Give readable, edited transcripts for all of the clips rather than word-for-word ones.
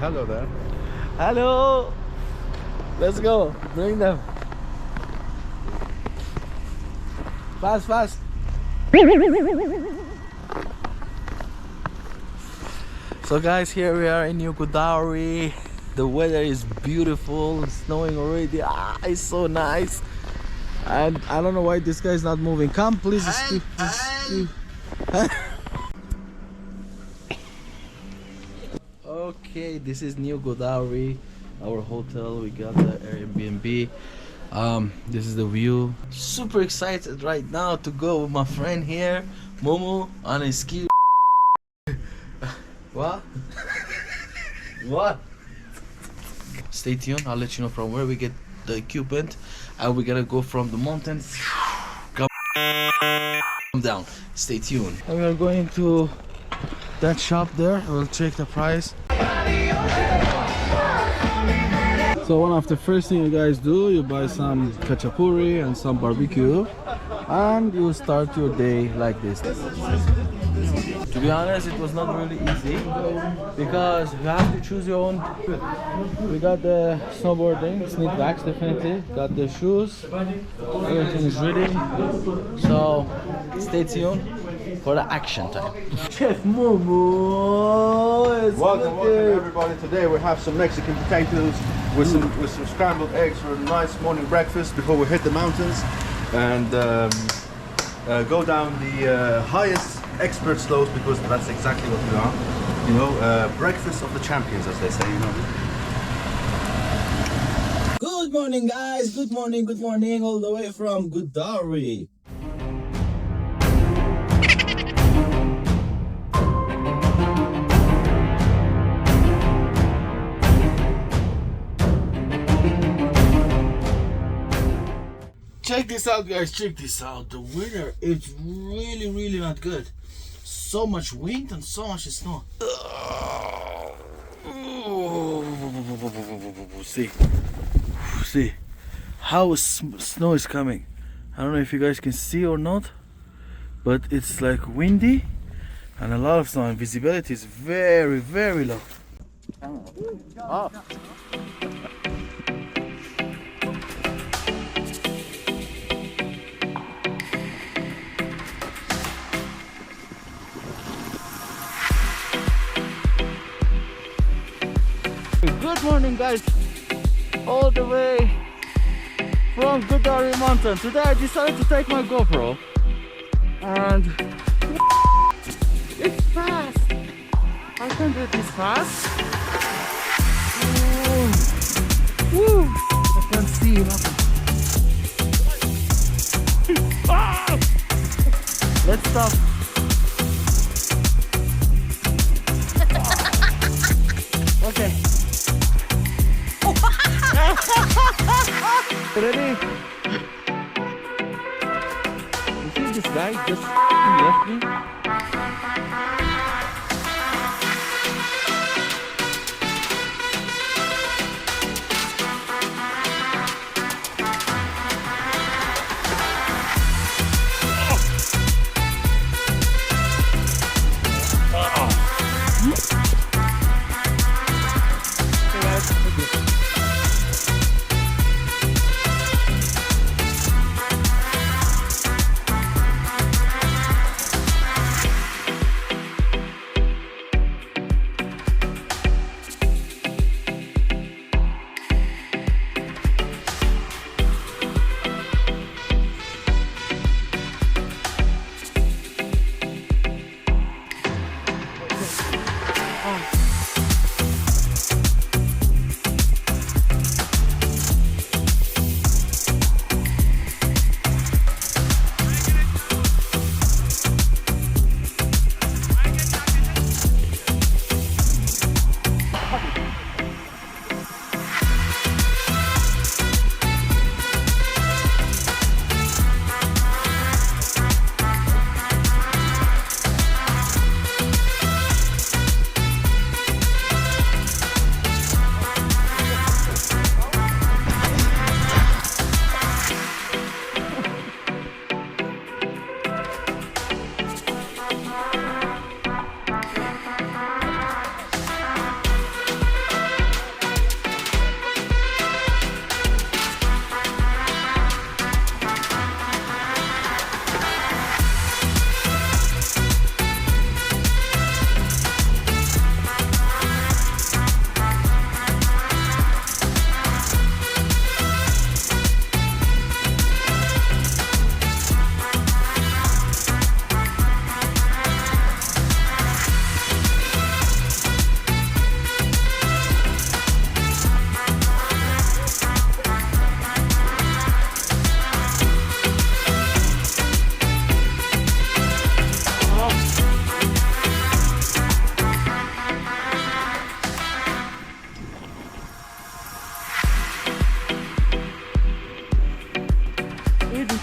hello there. Hello. Let's go. Bring them. Fast, fast. So guys, here we are in New Gudauri. The weather is beautiful. It's snowing already. It's so nice. And I don't know why this guy is not moving. Come, please. Okay, this is New Gudauri, our hotel. We got the Airbnb. This is the view. Super excited right now to go with my friend here, Momo, on a ski. What? What? Stay tuned. I'll let you know from where we get the equipment, and we're gonna go from the mountains. Come down. Stay tuned. And we are going to that shop there. We'll check the price. So one of the first thing you guys do, you buy some khachapuri and some barbecue, and you start your day like this. To be honest, it was not really easy because you have to choose your own. We got the snowboarding, sneak wax definitely, got the shoes, everything is ready. So stay tuned for the action time. Chef Momo is Welcome everybody. Today we have some Mexican potatoes with some scrambled eggs for a nice morning breakfast before we hit the mountains and go down the highest expert slopes, because that's exactly what we are. You know, breakfast of the champions, as they say. You know. Good morning, guys. Good morning, all the way from Gudauri. Check this out, guys. Check this out. The weather is really not good. So much wind and so much snow. See how snow is coming. I don't know if you guys can see or not, but it's like windy and a lot of snow, and visibility is very low. Oh. Good morning, guys, all the way from Gudauri mountain. Today I decided to take my GoPro and it's fast. I can do this fast. Woo. I can't see nothing. Ah! Let's stop. Okay. Ready? You see this guy just left me?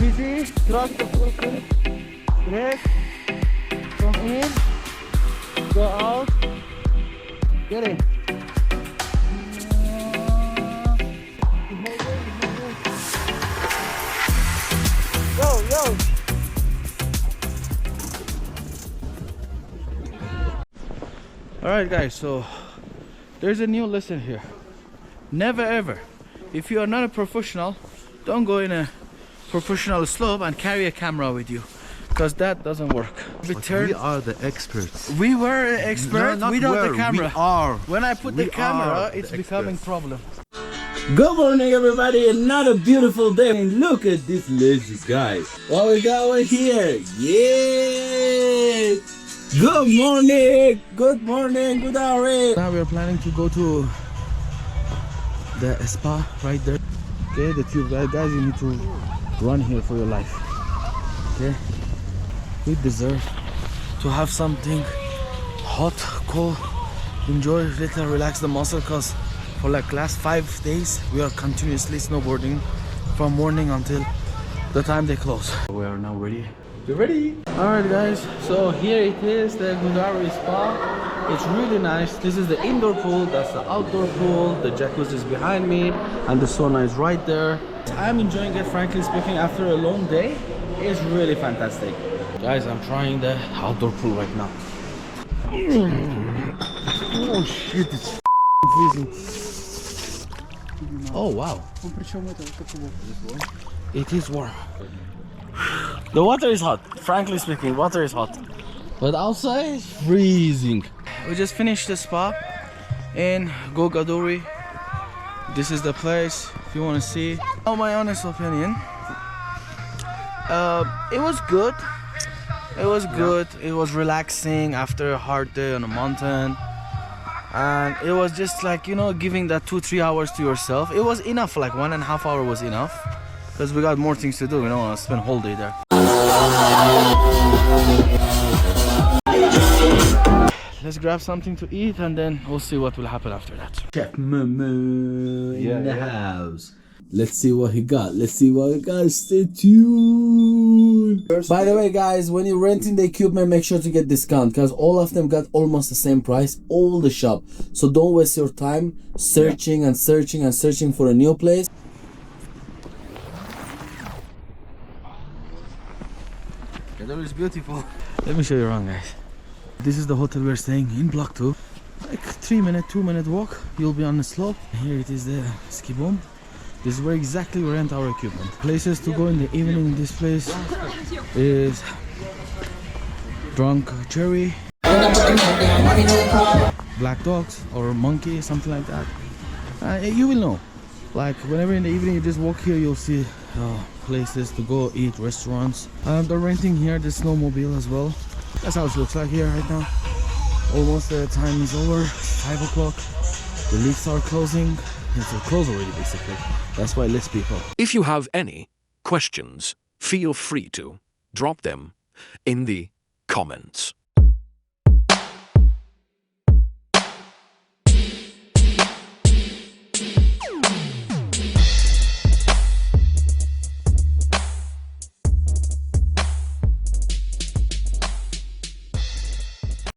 Easy, trust the person. Brake. Come in. Go out. Get in. Yo. Alright guys, so there's a new lesson here. Never ever, if you are not a professional, don't go in a professional slope and carry a camera with you, because that doesn't work. We are the experts. We were experts without the camera. We are. When I put the camera, it's becoming problem. Good morning, everybody. Another beautiful day. And look at this lazy guy. What we got over here? Yeah. Good morning. Good morning, Gudauri. Now we're planning to go to the spa right there. Okay, the tube guys, you need to run here for your life. Okay, we deserve to have something hot, cold, enjoy, little relax the muscle, because for like last 5 days we are continuously snowboarding from morning until the time they close. We are now ready. You ready? Alright guys, so here it is, the Gudauri spa. It's really nice. This is the indoor pool, that's the outdoor pool, the jacuzzi is behind me, and the sauna is right there. I'm enjoying it, frankly speaking. After a long day, it's really fantastic. Guys, I'm trying the outdoor pool right now. Oh shit, it's freezing. Oh wow. It is warm. The water is hot. Frankly speaking, water is hot. But outside it's freezing. We just finished the spa in Gudauri. This is the place if you want to see. Oh, my honest opinion, it was good. It was good. It was relaxing after a hard day on a mountain. And it was just like, you know, giving that 2-3 hours to yourself. It was enough, like 1.5 hours was enough, because we got more things to do. We don't want to spend a whole day there. Let's grab something to eat and then we'll see what will happen after that. Chef Mumu in the house. Let's see what he got. Let's see what he got. Stay tuned. By the way, guys, when you're renting the equipment, make sure to get discount, because all of them got almost the same price, all the shop. So don't waste your time searching and searching and searching for a new place. Gudauri is beautiful. Let me show you around, guys. This is the hotel we're staying in, block 2. Like 2-minute walk, you'll be on the slope. Here it is, the ski boom. This is where exactly we rent our equipment. Places to go in the evening in this place is Drunk Cherry, Black Dogs or Monkey, something like that. You will know. Like whenever in the evening you just walk here, you'll see places to go eat, restaurants. They're renting here the snowmobile as well. That's how it looks like here right now. Almost the time is over, 5 o'clock. The lifts are closing. It's closed already basically. That's why less people. If you have any questions, feel free to drop them in the comments.